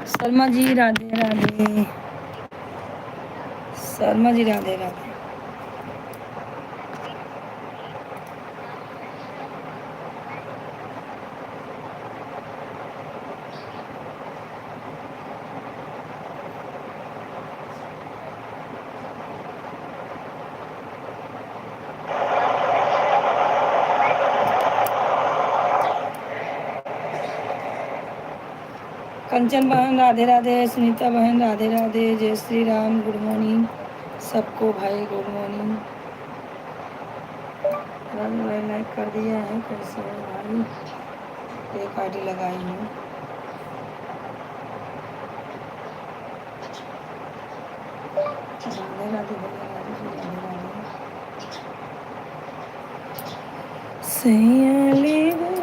शर्मा जी राधे राधे। शर्मा जी राधे राधे। कंचन बहन राधे राधे। सुनीता बहन राधे राधे। जय श्री राम। गुड मॉर्निंग सबको भाई, गुड मॉर्निंग। रन भाई लाइक कर दिया है, कैसे है भाई? एक आईडी लगाई हूँ। राधे राधे भैया, राधे जी राधे राधे। सैया ले गए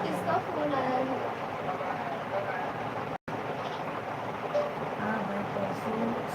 किसका फोन आया है? हाँ भाई परसों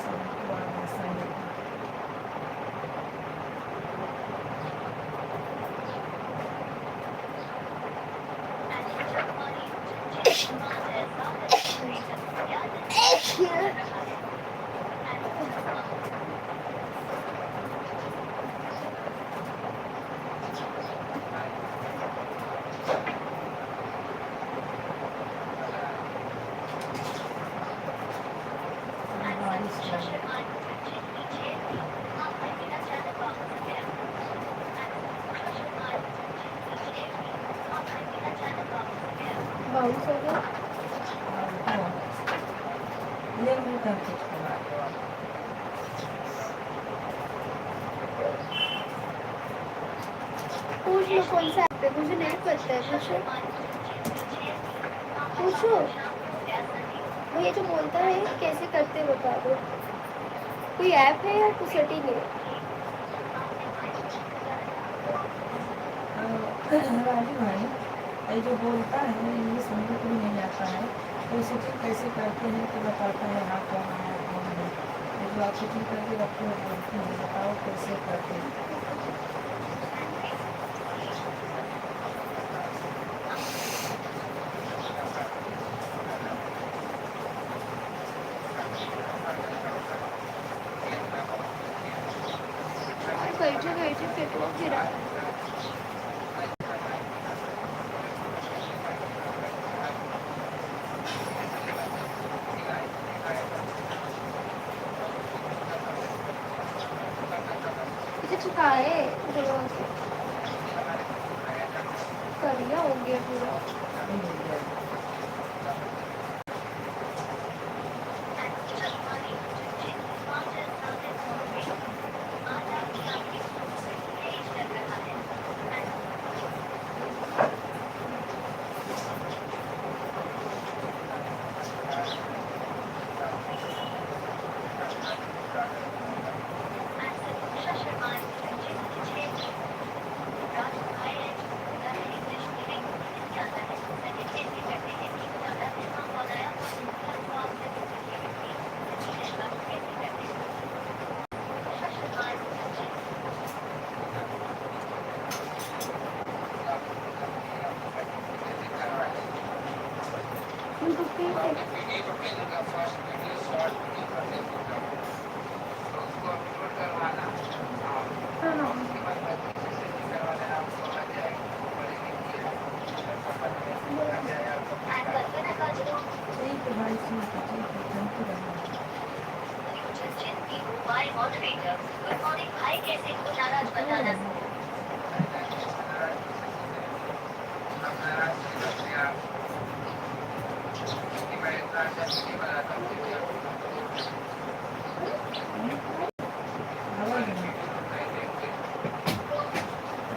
लो कौन सा ऐप है, मुझे नहीं पता है। पूछो पूछो। वो ये जो बोलता है कैसे करते हैं बता दो। कोई ऐप है या कुछ सेटिंग है? राजू भाई, ये जो बोलता है इंग्लिश हमको भी नहीं आता है, तो सेटिंग कैसे करते हैं तो बताता है हाँ कौन है कौन है। ये जो आप सेटिंग करके रखते हो बोलते हैं बताओ कैसे करते हैं। बैठे बैठे पेटवा गिरा। इसे चुका है करिया हो गया पूरा। ठीक है भाई, ठीक है थैंक यू गुड मॉर्निंग भाई, कैसे हो? नाराज बताना।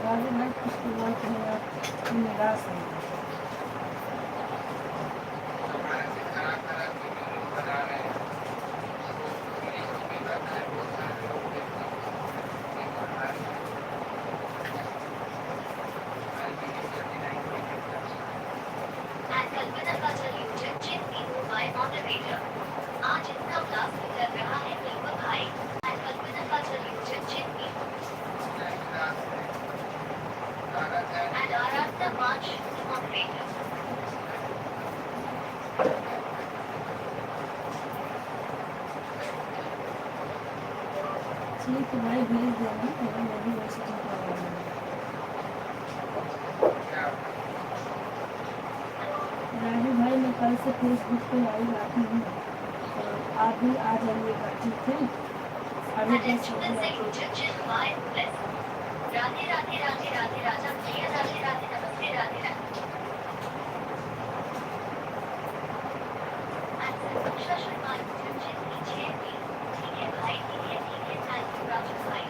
राजू भाई कुछ तो बात है, आप निराश हैं। कल्पना का सॉल्यूशन जिन तीनों बाय मॉडरेटर आज इतना क्लास लग रहा है बिल्कुल भाई। कल्पना का सॉल्यूशन जिन तीनों and Aradhna March moderator. ठीक है भाई, भेज देना, मैं भी वैसे ठीक लगा लूँगी। राजू भाई मैं कल से फेसबुक पे लाइव आती हूँ, तो आप भी आ जाइएगा, ठीक है? अभी And 10 student बजे solution Jin by plus. Radhe Radhe Radhe Radhe राजा प्रिया राधे राधे नमस्ते Radhe Radhe. And Santoksha Sharma जिन पीछे भी ठीक है भाई, ठीक है थैंक यू राजू भाई।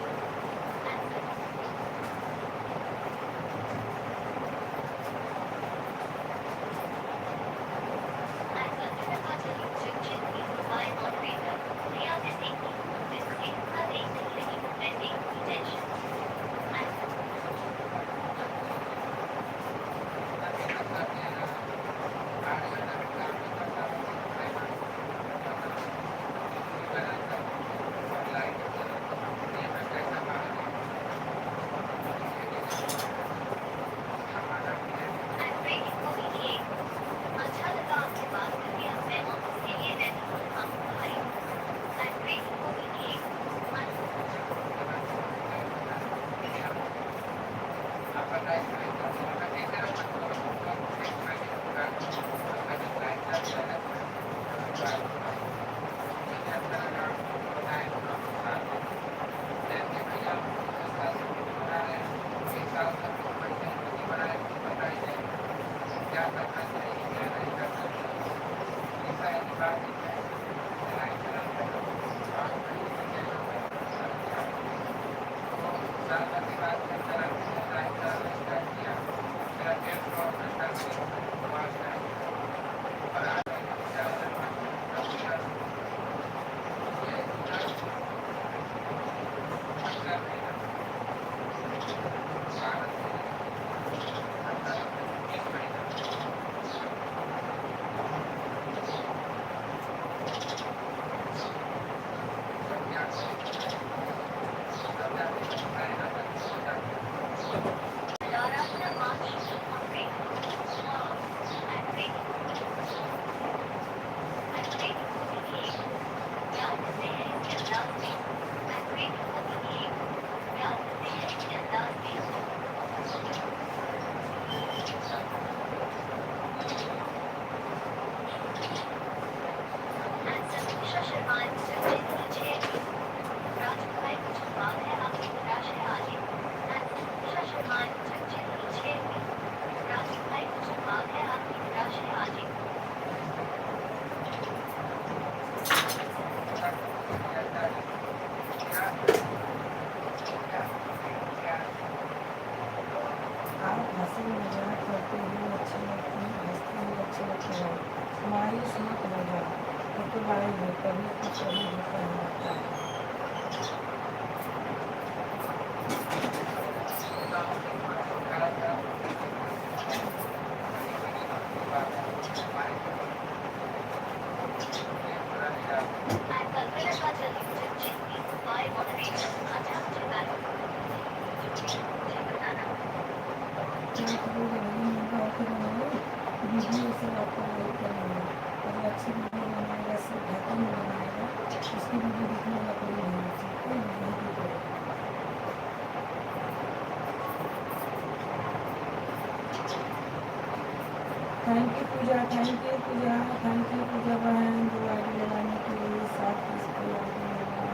Puja thank you Puja thank you Puja बहन दो आईडी लगाने के लिए 7 पीस को आईडी लगा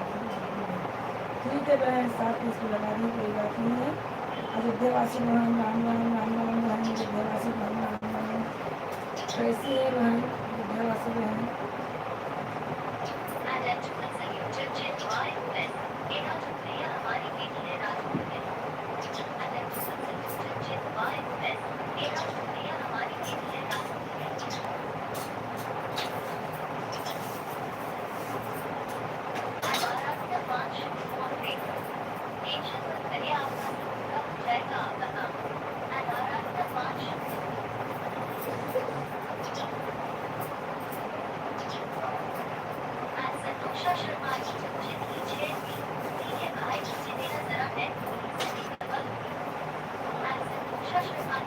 ठीक है बहन 7 पीस को लगा दी कोई बात नहीं है अयोध्यावासी बहन राम राम राम राम बहन अयोध्यावासी बहन राम राम कैसी है बहन अयोध्यावासी बहन इलेक्ट्रिकल संयोजक जिन YOS ये राजपुरिया हमारी बेटी है राजपुरिया इलेक्ट्रिकल संयोजक जिन YOS ये राजपुरिया हमारी बेटी है राजपुरिया आराधना 5 मॉडरेटर टेंशन मत करिए आपका पूरा हो जाएगा आपका काम आराधना 5 संतोषा शर्मा जी जिनकी 6 ठीक है भाई मुझे मेरा जरा नेट सही करवा दो संतोषा शर्मा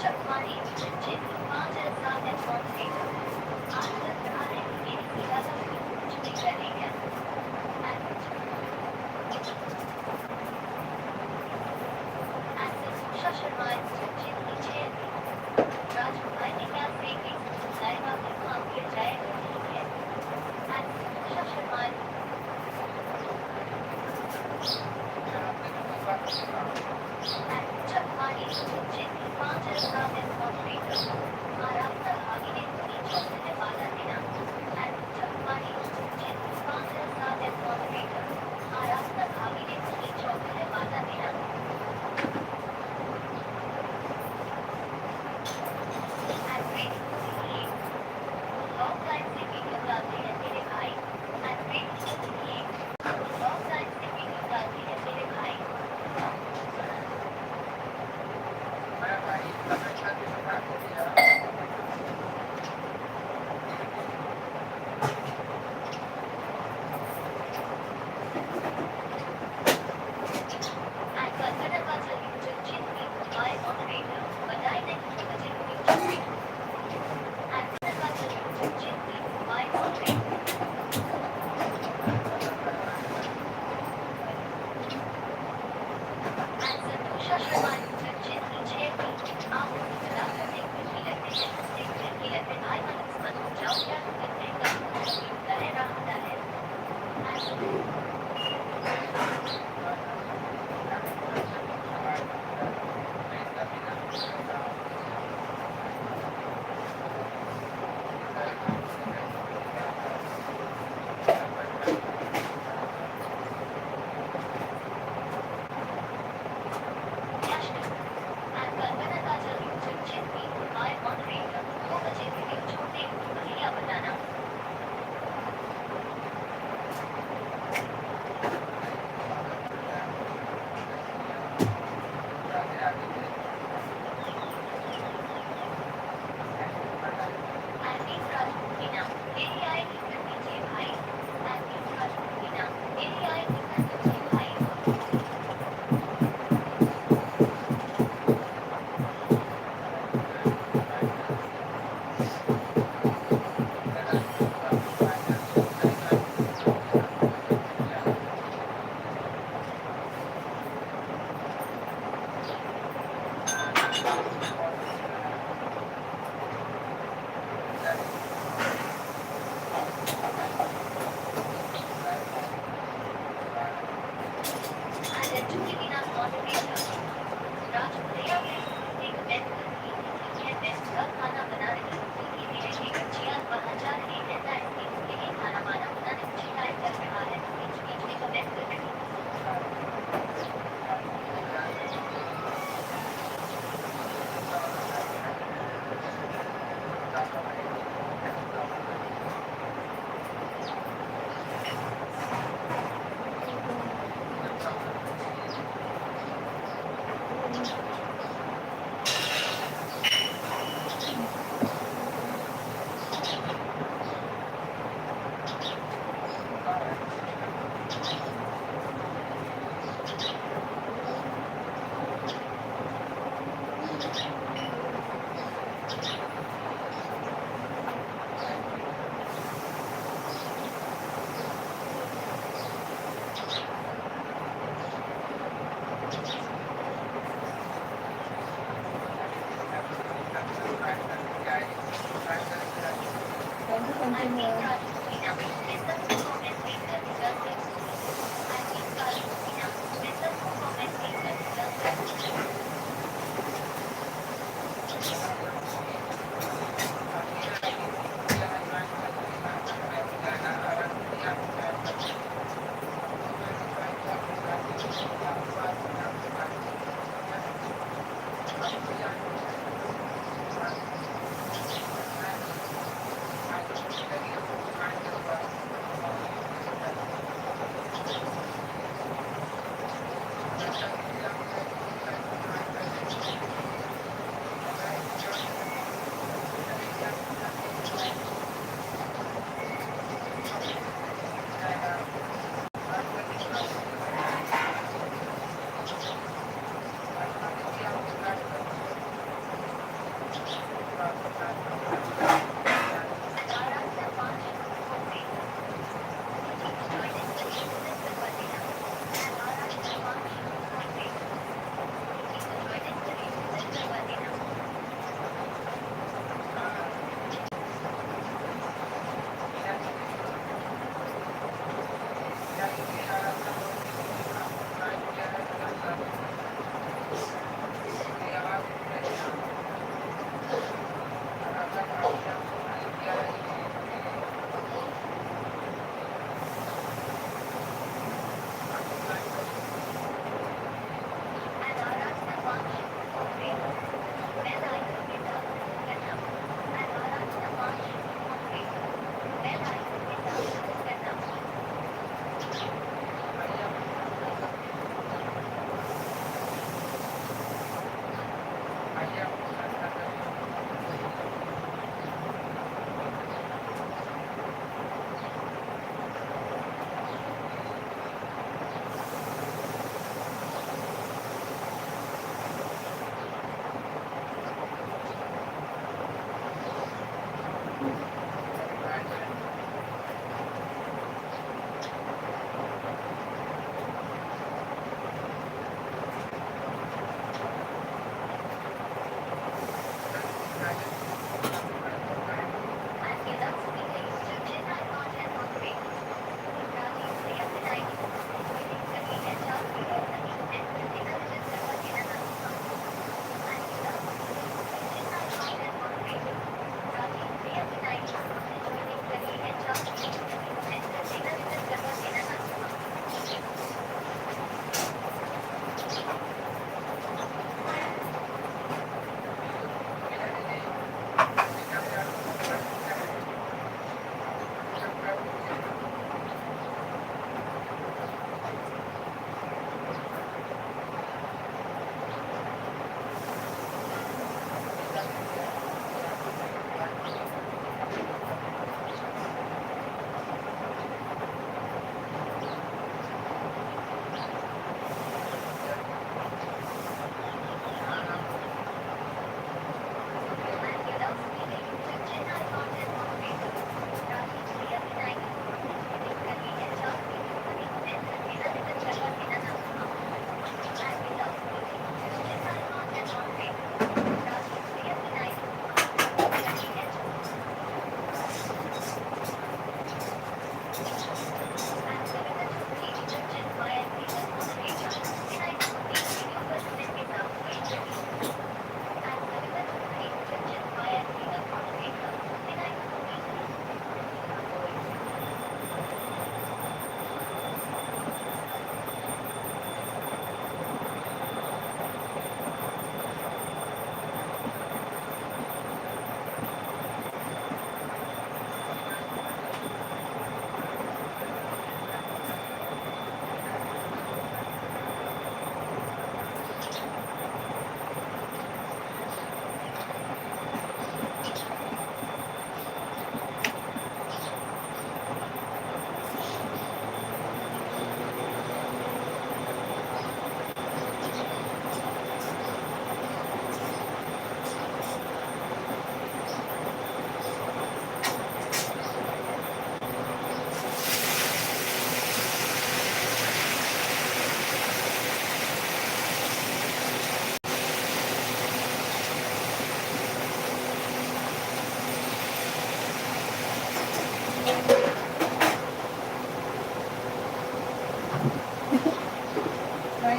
चकवानी जिनकी 5,000 है मॉडरेटर आज तक रहा है कि मेरी सीधा सा कुछ नहीं करेगा संतोषा शर्मा जिनकी 6 राजू भाई ने क्या से लाइव आपको काम किया जाएगा ठीक है संतोषा शर्मा चकवानी जिनकी 5,000 है moderator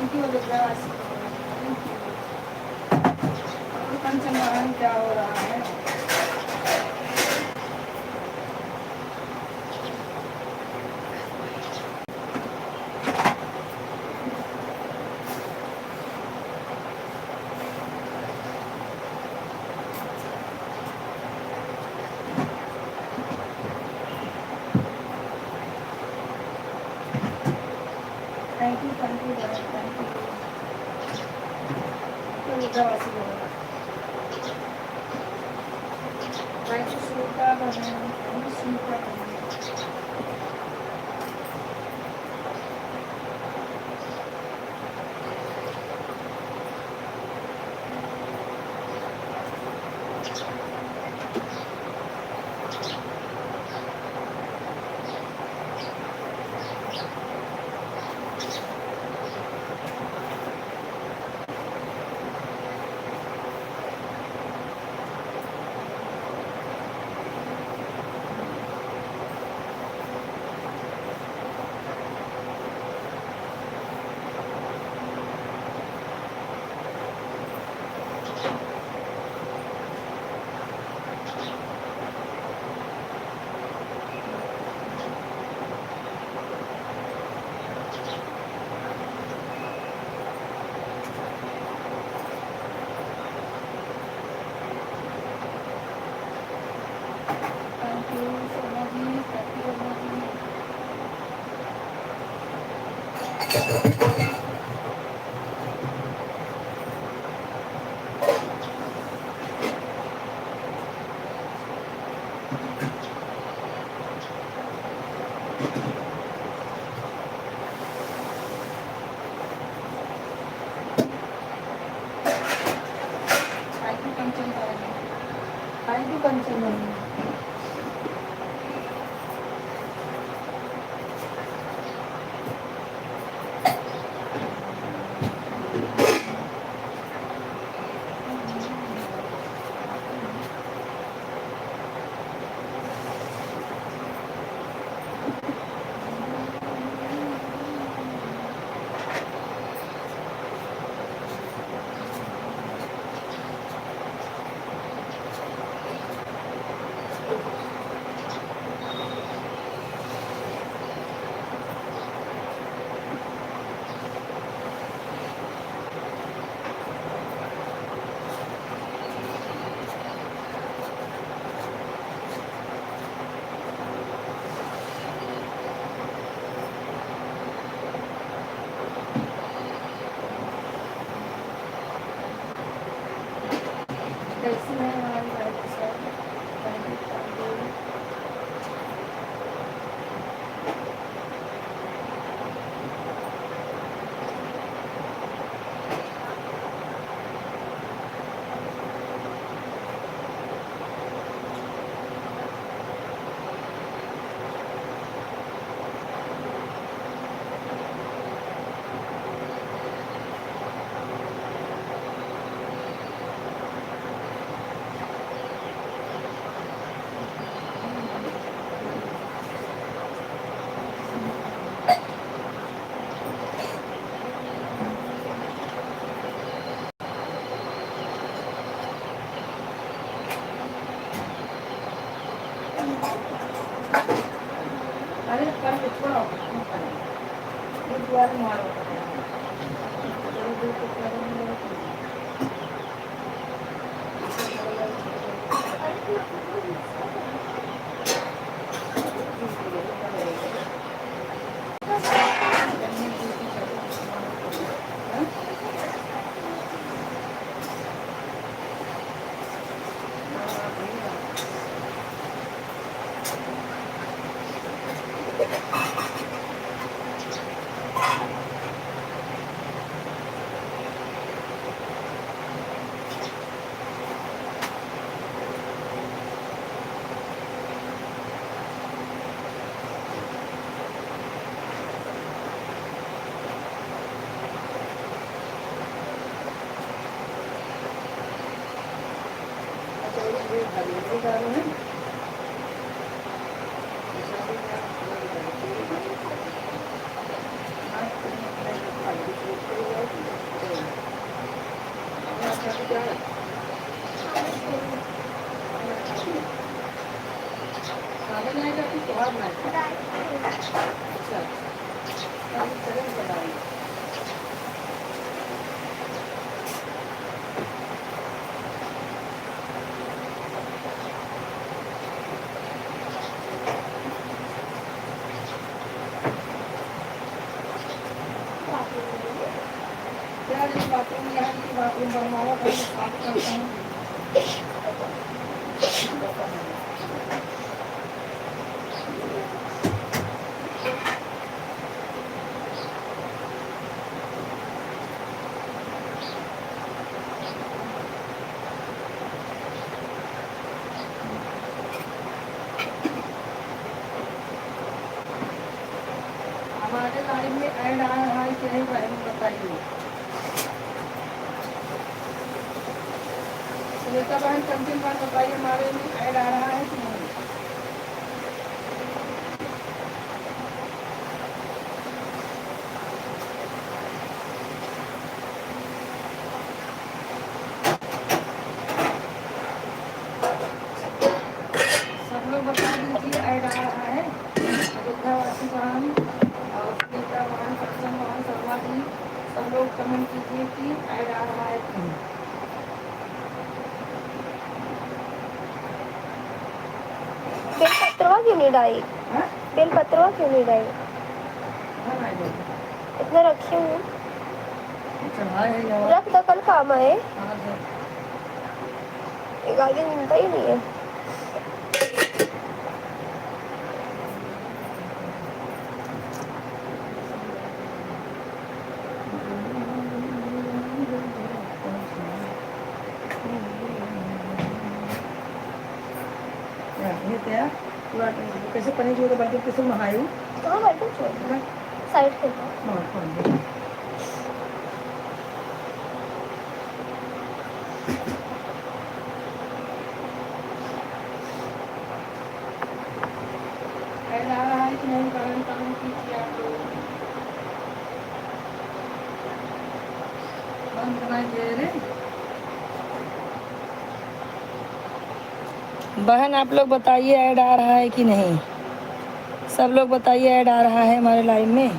thank you Rudravasi thank you Kanchan क्या हो रहा है thank you thank you Rudravasi thank you Shrika thank you Shrika thank you Sona ji thank you Sona ji thank you Kanchan thank you Kanchan कैसी है हमारी life sir thank you thank you अरे कर छोड़ो एक बार मारो चलो दो तो करेंगे क्या जी बाथरूम यहाँ की बाथरूम बनवाओ तो साफ करता हूँ। हमारे लाइन में ऐड आ रहा है कि नहीं बहन बताइए। सुनीता बहन कंटिन्यू बात बताइए, हमारे में ऐड आ रहा है कि नहीं। सब लोग बता दीजिए ऐड आ रहा है। अयोध्यावासी बहन और सुनीता बहन, सत्संग बहन, शर्मा जी, सब लोग कमेंट कीजिए कि ऐड आ रहा है कि नहीं। बेलपत्रवा क्यों नहीं डाली? हाँ? बेलपत्रवा क्यों नहीं डाली? हाँ, आ जाएगा। इतना रखी हूँ, चढ़ाए है जवाब। रख दो, कल काम आए। हाँ, दे। एक आगे मिलता ही नहीं है। ये क्या पूरा कैसे पनीर जो बल्कि किसी में हायू हाँ बैठो, छोड़ साइड पे था। हाँ खोल दे। ऐड आ रहा है कि नहीं, कारण काम कीजिए आप लोग। बंद बनाइए रे बहन, आप लोग बताइए ऐड आ रहा है कि नहीं। सब लोग बताइए ऐड आ रहा है हमारे लाइन में।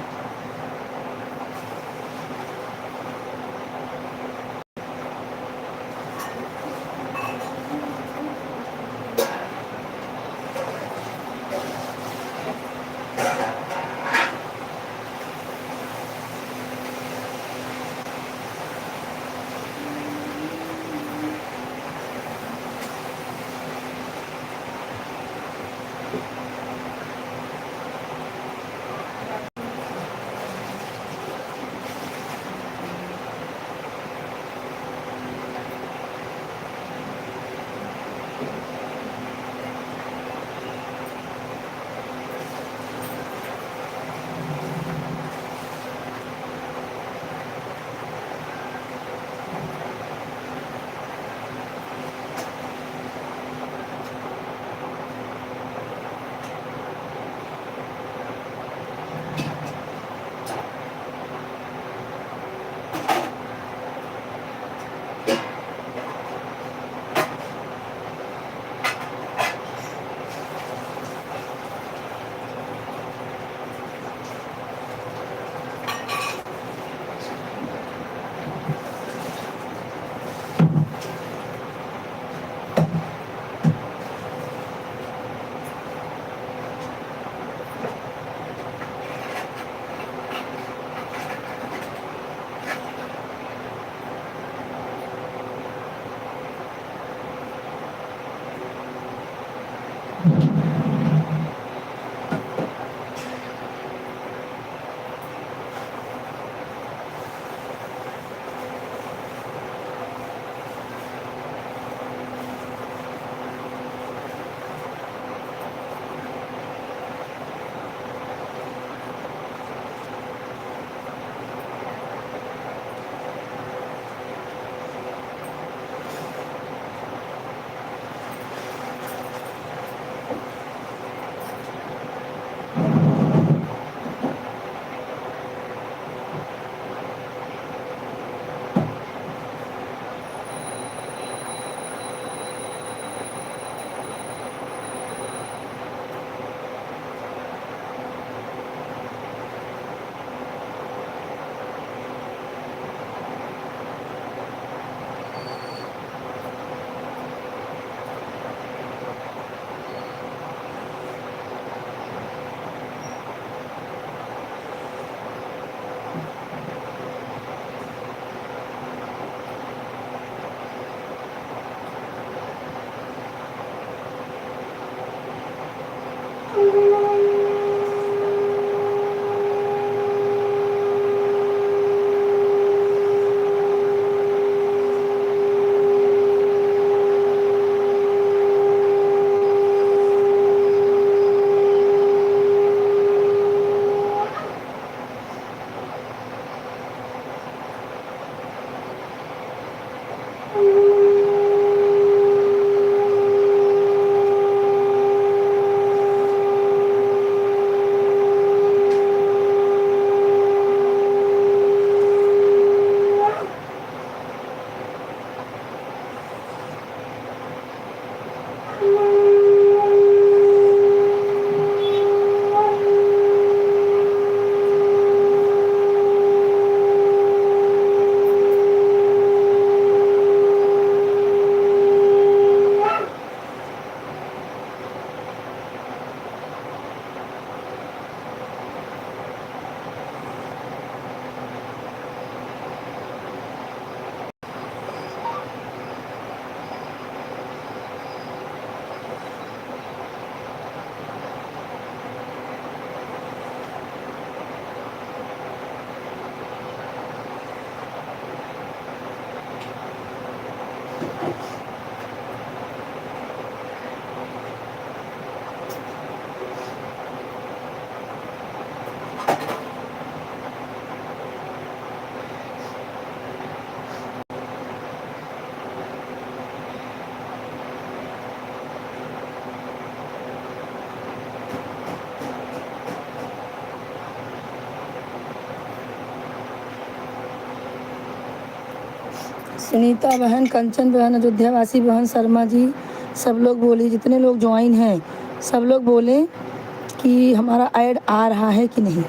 सुनीता बहन, कंचन बहन, अयोध्यावासी बहन, शर्मा जी, सब लोग बोलिए, जितने लोग ज्वाइन हैं सब लोग बोलें कि हमारा ऐड आ रहा है कि नहीं।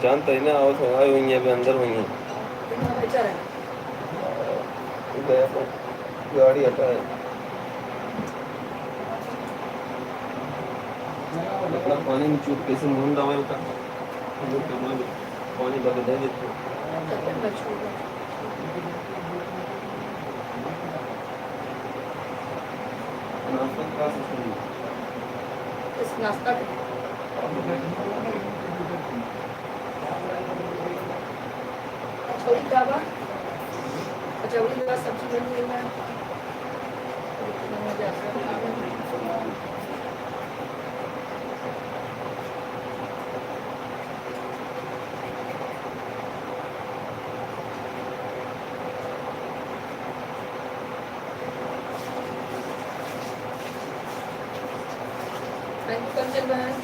जानता ही ना, आवाज आए हुई है, अभी अंदर हुई है। गया तो गाड़ी हटा है, इतना पानी में चूप कैसे मुंह दवाई का पानी बदल दे देते नाश्ता कचौड़ी का बा, कचौड़ी का सब्जी बन गई है। थैंक यू कंचन बहन।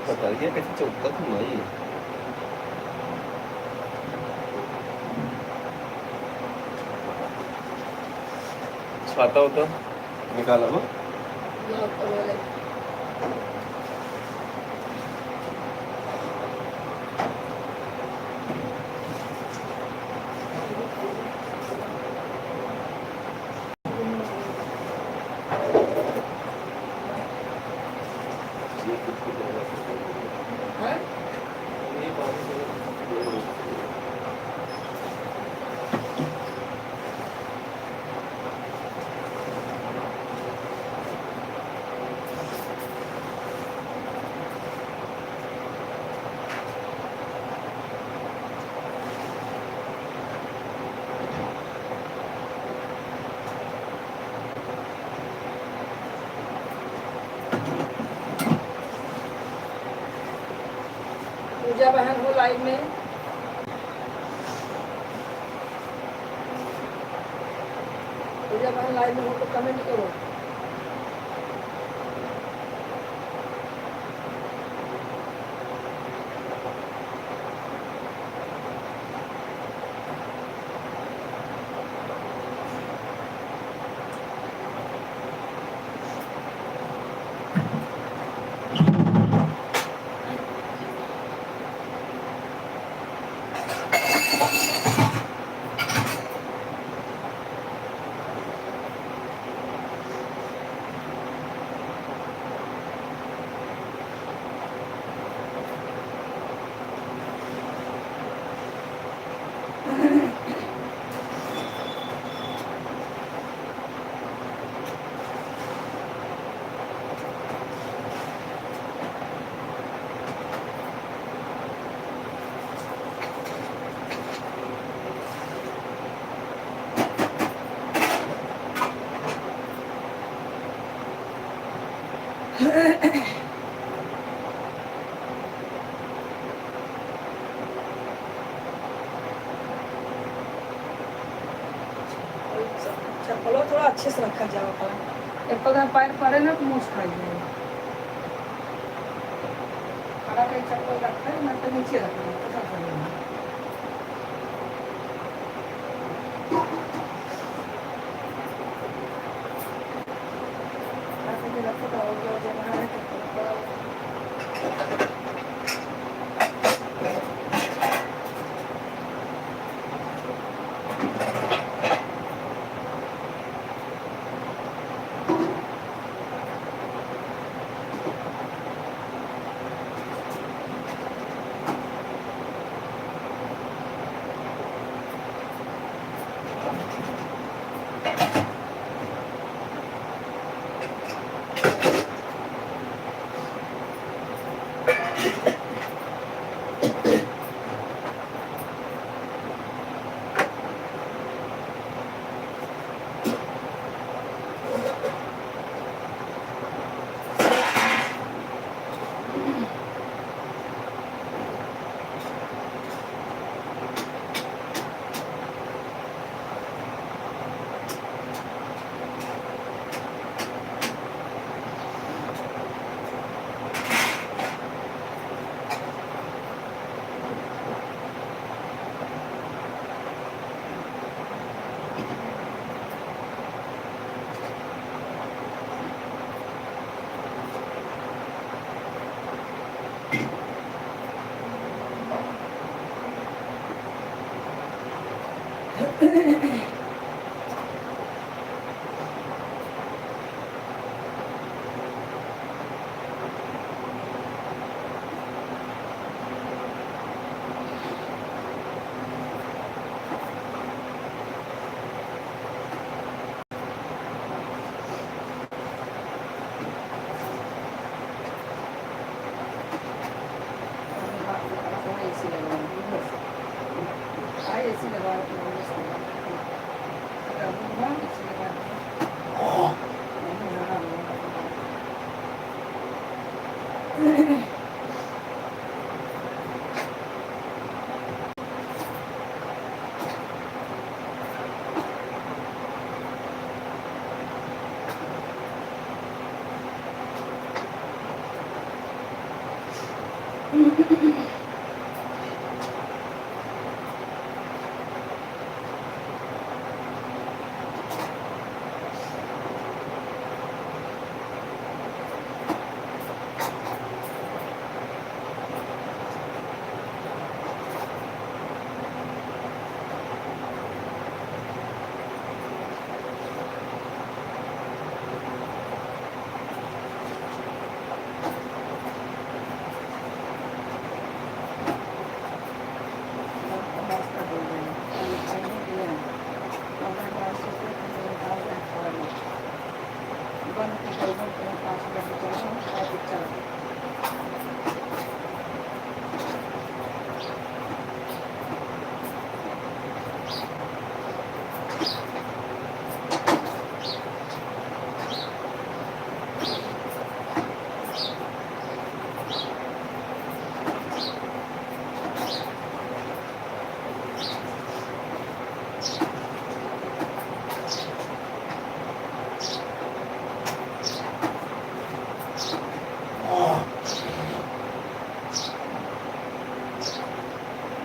बताइए कैसे चौका घुमाई छाता होता निकाला वो पूजा बहन हो लाइव में। पूजा बहन लाइव में हो तो कमेंट करो। चप्पलों थोड़ा अच्छे से रखा जाओ पर एक पग पैर पड़े ना तो मुँह खाई जाए खड़ा कहीं चप्पल रखा है मैं तो नीचे रख दूँ पता चलेगा रखो तो हो गया जगह है तो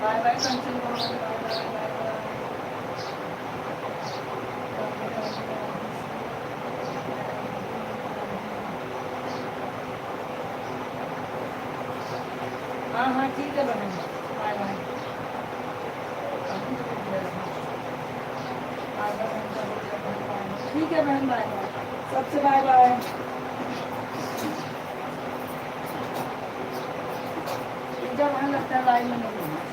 बाय बाय कंटिन्यू हाँ हाँ ठीक है बहन बाय बाय ठीक है बहन बाय बाय सबसे बाय बाय जब वहाँ लगता है लाइन में नहीं होना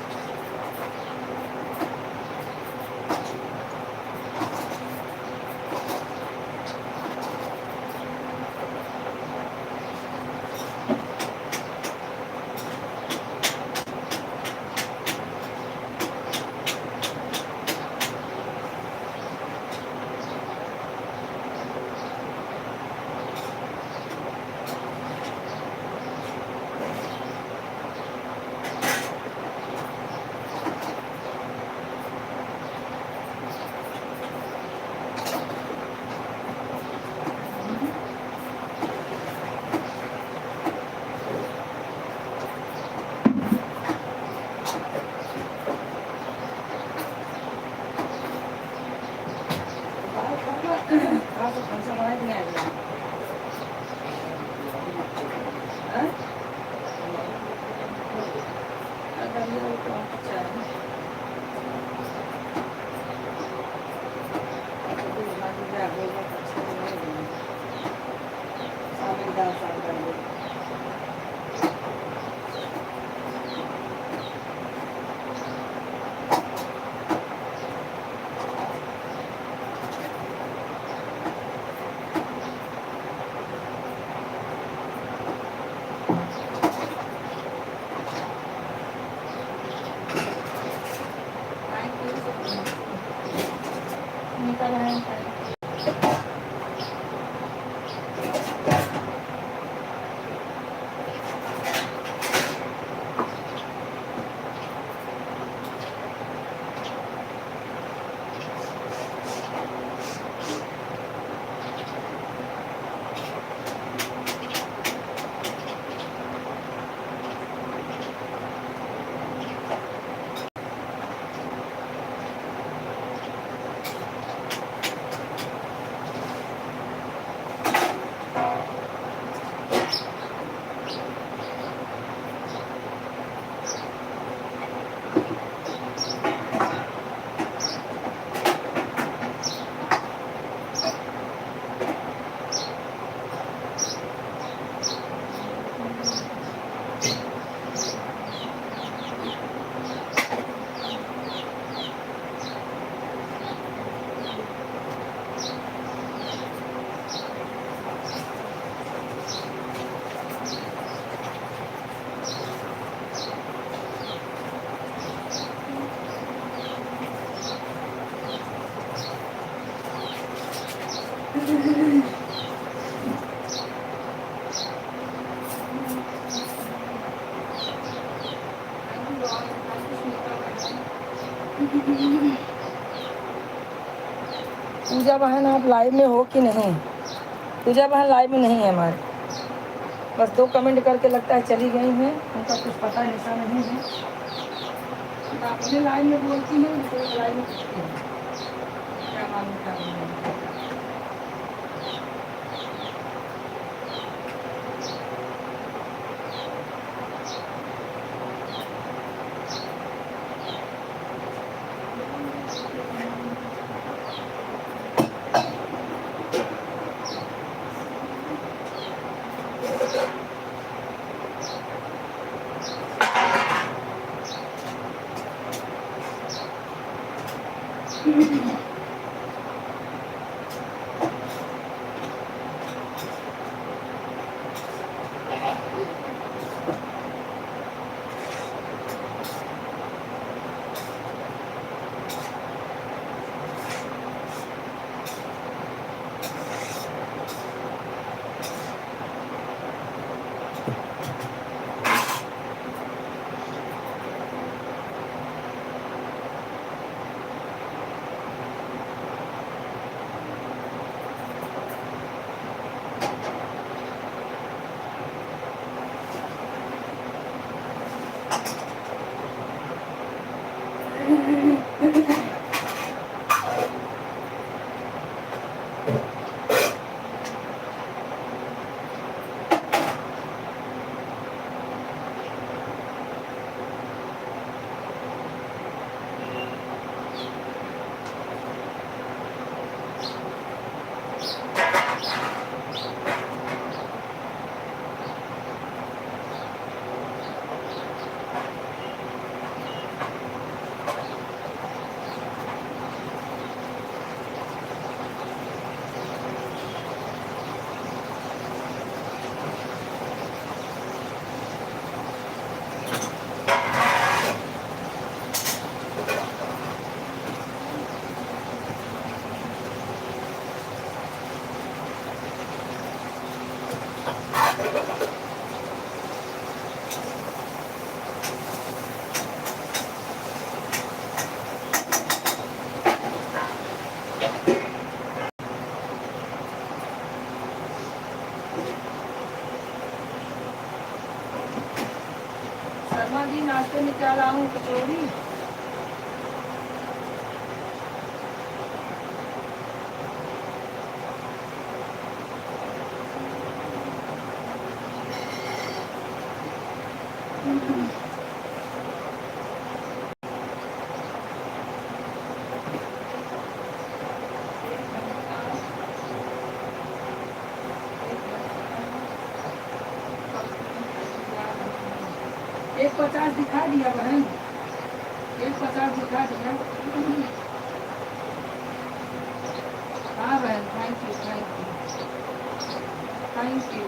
से पैसा बढ़ा के नहीं आएगा। हाँ? अगर ये हो तो अच्छा है। तो बाकी क्या बोलना अच्छा नहीं है। सामने दाल साल कर दो। निकल है पूजा बहन आप लाइव में हो कि नहीं? पूजा बहन लाइव में नहीं है हमारे, बस 2 कमेंट करके लगता है चली गई हैं, उनका कुछ पता निशा नहीं है। तो आप अपने लाइव में बोलती हैं तो लाइव में पूछती हैं क्या मालूम क्या बोल रही हैं। शर्मा जी नाश्ते में क्या लाऊं? कचौड़ी? 150 दिखा दिया बहन, 150 दिखा दिया। हाँ बहन, thank you thank you thank you.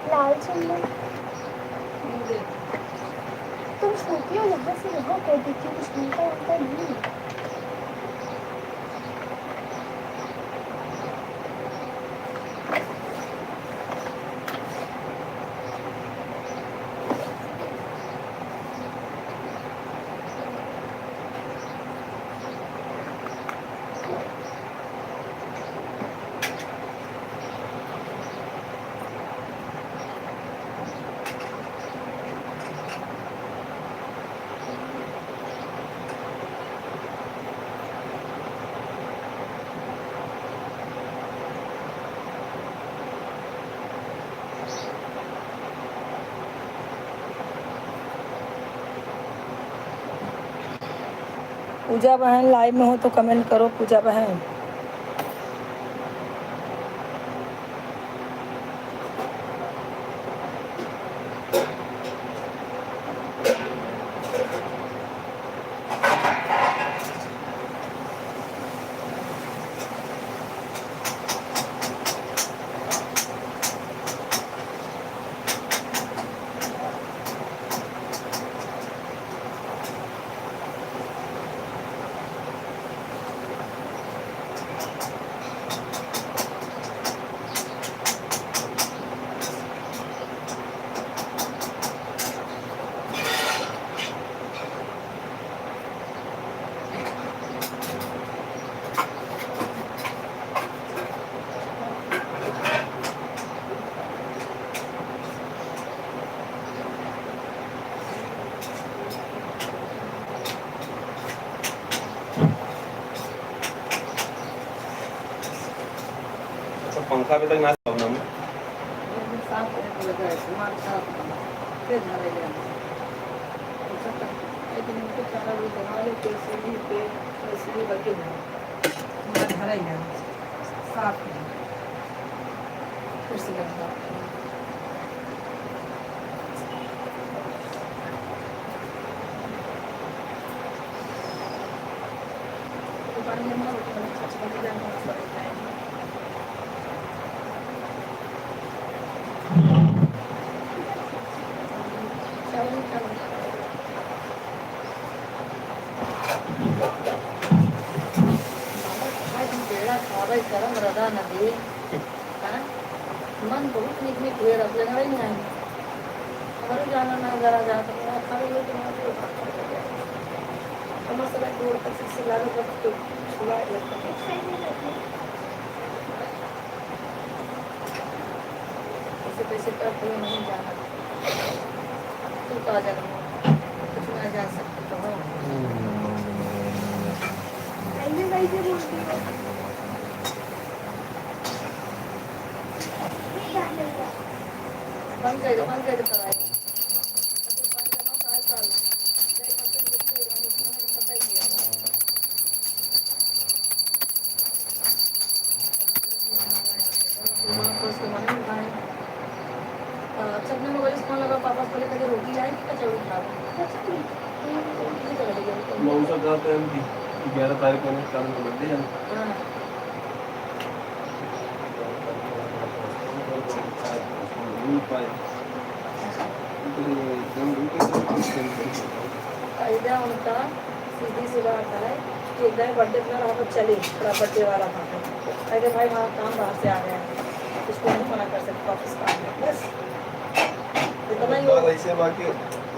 लाल चंदन तुम छूती हो यहाँ से यहाँ कर देती हो, कुछ मिलता उलता नहीं है। पूजा बहन लाइव में हो तो कमेंट करो पूजा बहन। पंखा भी तक ना लावला मग साफ लगा है सामान साफ फिर धरे गया लेकिन उनको सारा वो हमारे पैसे भी पे पैसे भी बचे हैं धरे गया साफ फिर से लगा तो पानी में मारो अच्छा लगा करम रदा नदी मन बहुत निक निक हुए रखले नहीं आई हमारे जाना ना जरा जाता है खाली ये तुम्हारे समझ रहा है और से लागू कर तो छुआ लगता है ऐसे पैसे करते हुए नहीं जाना तू तो आ जाना कुछ ना जा सकते तो हो ऐसे कैसे बोलती हो बंद कर कराए सबने मोबाइल फोन लगा पापा बोले कभी रोटी आएगी कचौड़ी खा रोटी तो रहेगी बताते हैं कि 11 तारीख को काम में बर्थडे है हाँ नहीं पाए फायदा उनका सीधी सी बात है कि एक दिन बर्थडे में वहाँ पर चले थोड़ा बर्थडे वाला वहाँ पे अरे भाई वहाँ काम बाहर से आ गया है उसको नहीं मना कर सकते वापस काम में बस इतना ही बात ऐसे बाकी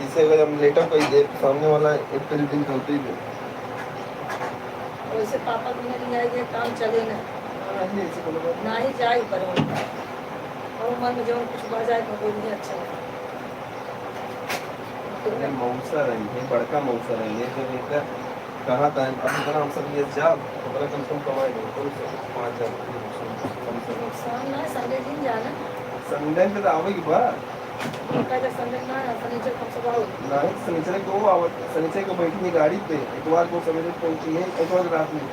इसे अगर हम लेटर कोई दे सामने वाला एक दिन चलते ही दे वैसे पापा भी नहीं आएंगे काम चले ना नहीं ऐसे कोई बात ना ही जाए पर और मन में जो कुछ बढ़ जाए तो कोई नहीं अच्छा है नहीं मौसा रही है बड़का मौसा रही है जब इनका कहा था अब इतना हम सब ये जा अपना कम से कम कमाएंगे तो 5,000 कम से कम नुकसान ना है संडे दिन जाना संडे पे तो आवेगी बा उनका जब संडे ना है फर्नीचर कम से कम आओ नहीं शनिचर को आवत शनिचर को बैठी गाड़ी पे इतवार को सवेरे पहुंची है इतवार रात में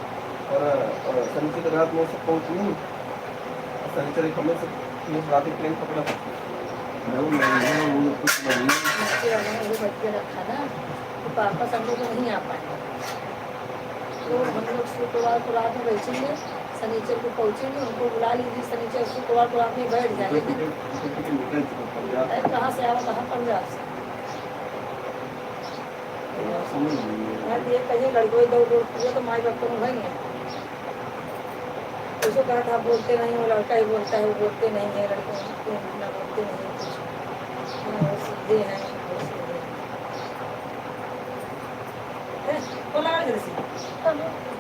और शनिचर रात में सब पहुंची शनिचर एक हमें से रात की ट्रेन पकड़ा वो कुछ नहीं उसके अलावा वो बैठ के रखा ना तो पापा संडे को नहीं आ पाएंगे तो हम लोग शुक्रवार को रात में बैठेंगे शनिचर को पहुँचेंगे उनको बुला लीजिए शनिचर शुक्रवार को रात में बैठ जाएंगे कहाँ से आवा कहाँ पंजाब से ये कहीं लड़कों दौड़ दौड़ किया तो माई बाप को नहीं है उसको कहा था बोलते नहीं वो लड़का ही बोलता है वो बोलते नहीं है लड़के ना बोलते नहीं है कुछ वो सीधे हैं वो सीधे हैं तो लगा जैसे उसको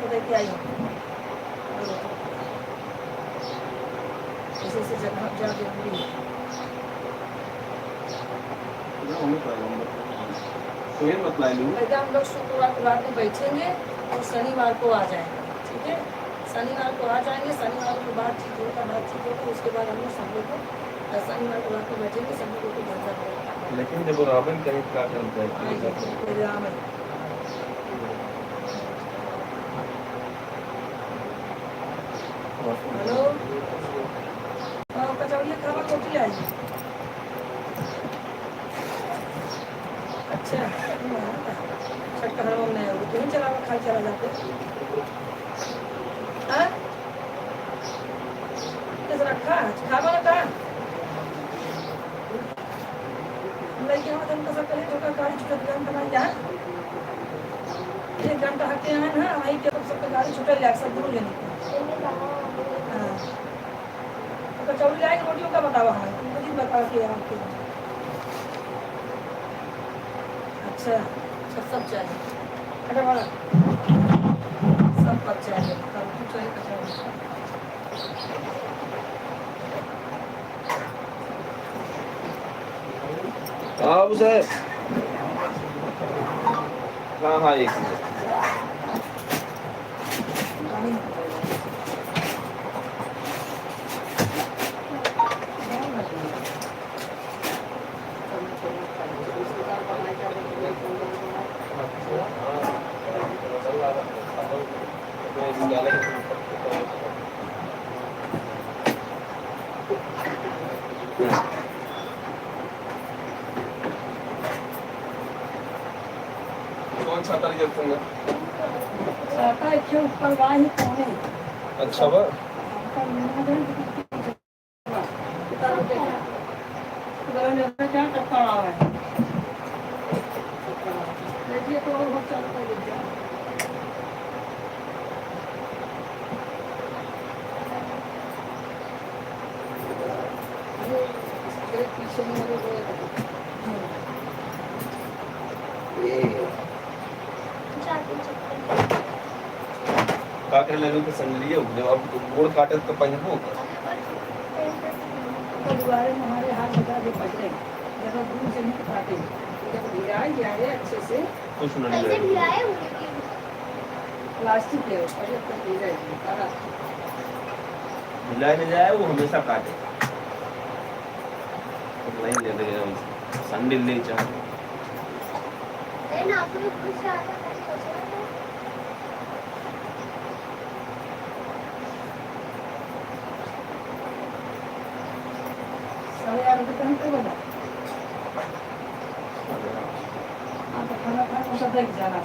देख के आई इसी से जगह जा जरूरी है तो ये बतला लूँ पहले हम लोग शुक्रवार को रात में बैठेंगे और शनिवार को आ जाएंगे ठीक है शनिवार को आ जाएंगे शनिवार को बातचीत होगा उसके बाद हम लोग संडे को शनिवार को रात में बैठेंगे संडे को धंधा करेंगे लेकिन जब रावण कहीं क्या करता है राम है हेलो कचौड़ी खावा कोटी आई अच्छा छठा हर नहीं होगी तुम चलावा खा चला जाते हाँ किस रखा खावा ना कहा लड़के हम तुम कसर करे जो का गाड़ी छुटत गन बना जा 1 घंटा हटे हैं ना आई के सब गाड़ी छुटल जा सब दूर लेने हाँ कचौड़ी लाएंगे रोटियों का बतावा हमें तुमको दिन बताओ कि आपके अच्छा सब चाहिए अरे वाला सब कब चाहिए कब कुछ चाहिए कचौड़ी बाबू साहब हाँ हाँ एक मिनट कौन सा तारीख है साका इच्छे ऊपर वाही कोने अच्छा बा क्या टक्कर आ रहा है देखिए तो और बहुत चलता है देखिए ये पीछे में वो काटे लगे तो संजलिए जब अब गोड़ काटे तो पंजबो परिवार में हमारे हाथ लगा के पकड़े जब दूर से नहीं काटे जब भिराई जाए अच्छे से कुछ कैसे नहीं भिड़ाए होंगे प्लास्टिक के ऊपर जब तक भिराई सारा मिलाए में जाए वो हमेशा काटे नहीं ले देगा संडे ले जा लेकिन आप लोग कुछ आता है साढ़े 8 बजे कहीं पे बना हाँ तो खाना खाए तो सब देख जाना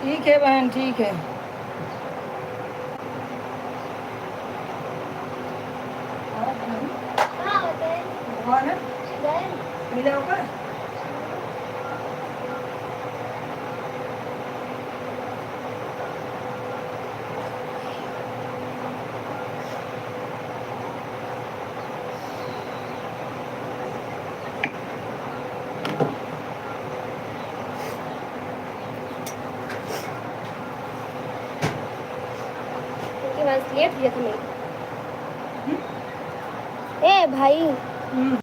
ठीक है बहन, ठीक है। और बहन, हाँ बताए कौन है? गए। मिला होगा? उनके पास लेट दिया था मेरी। ए भाई हम्म।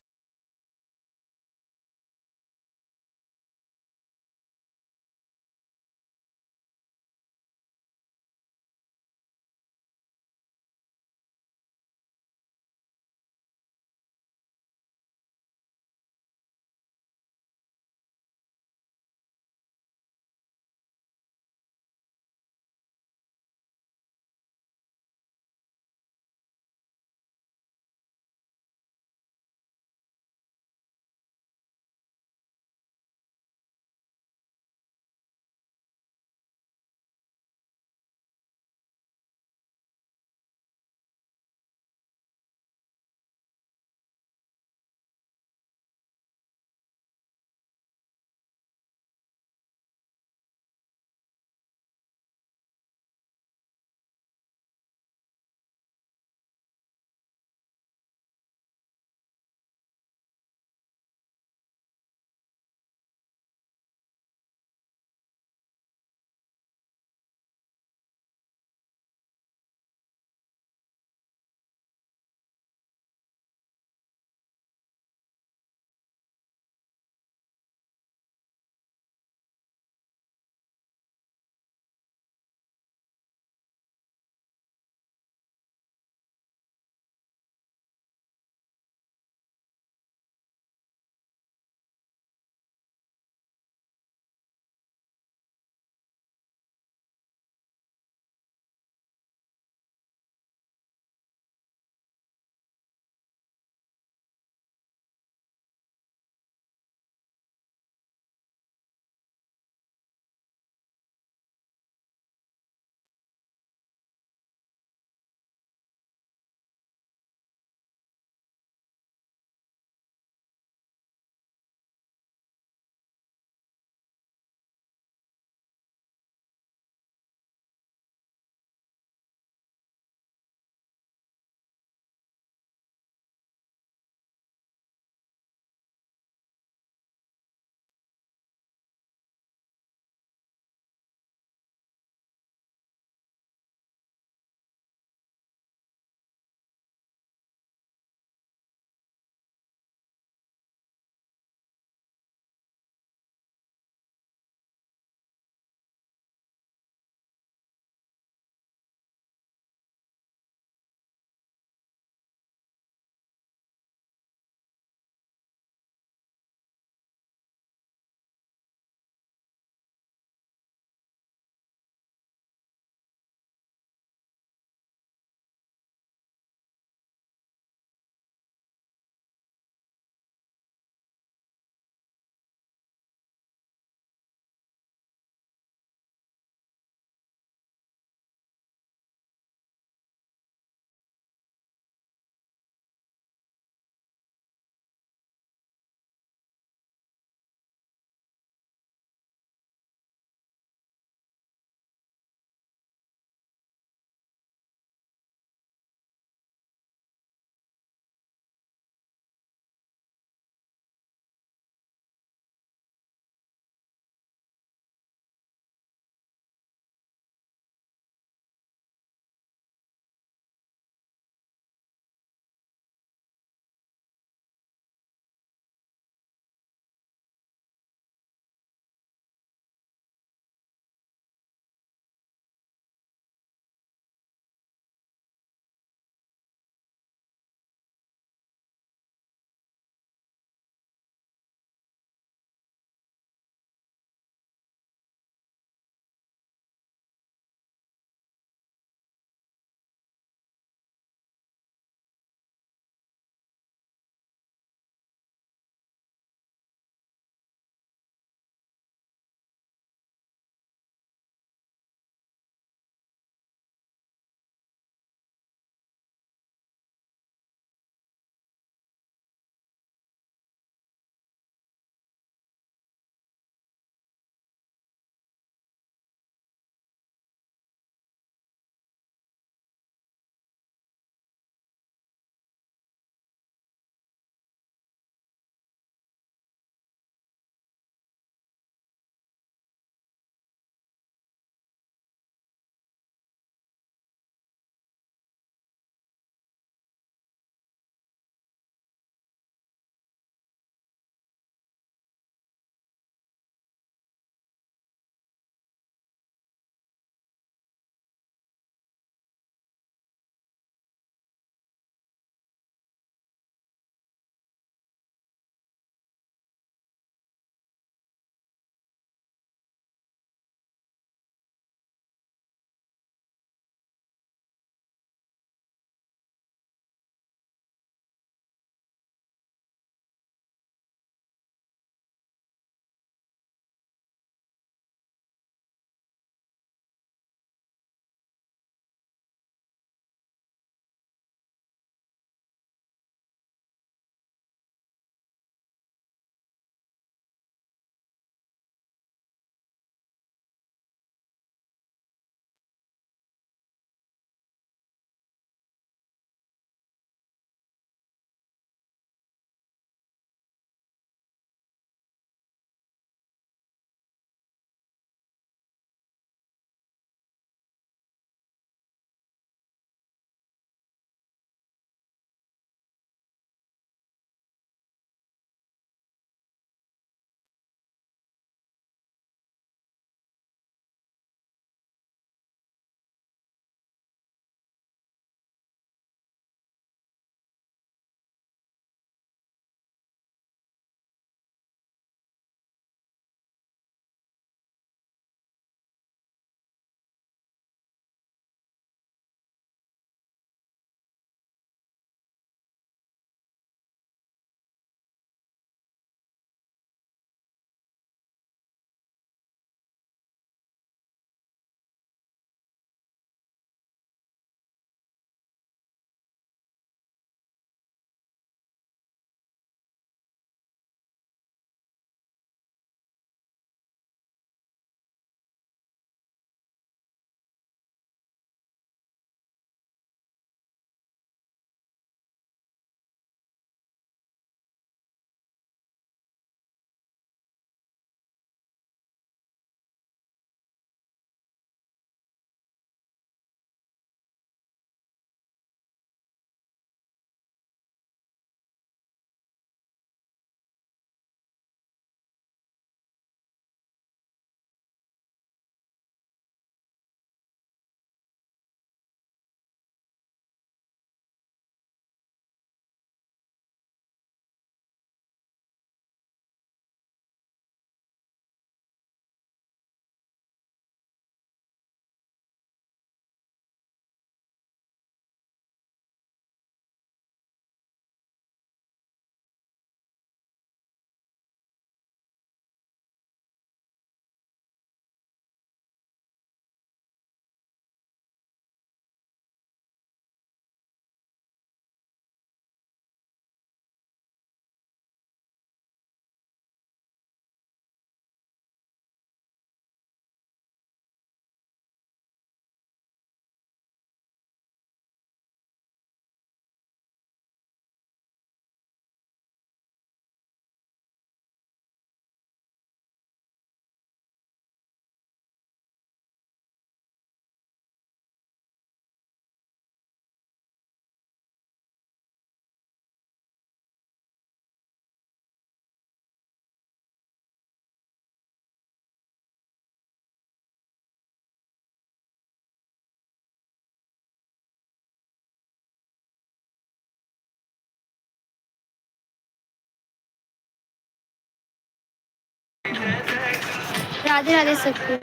राधे राधे सबको।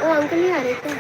ओ अंकल नहीं आ रहे क्या?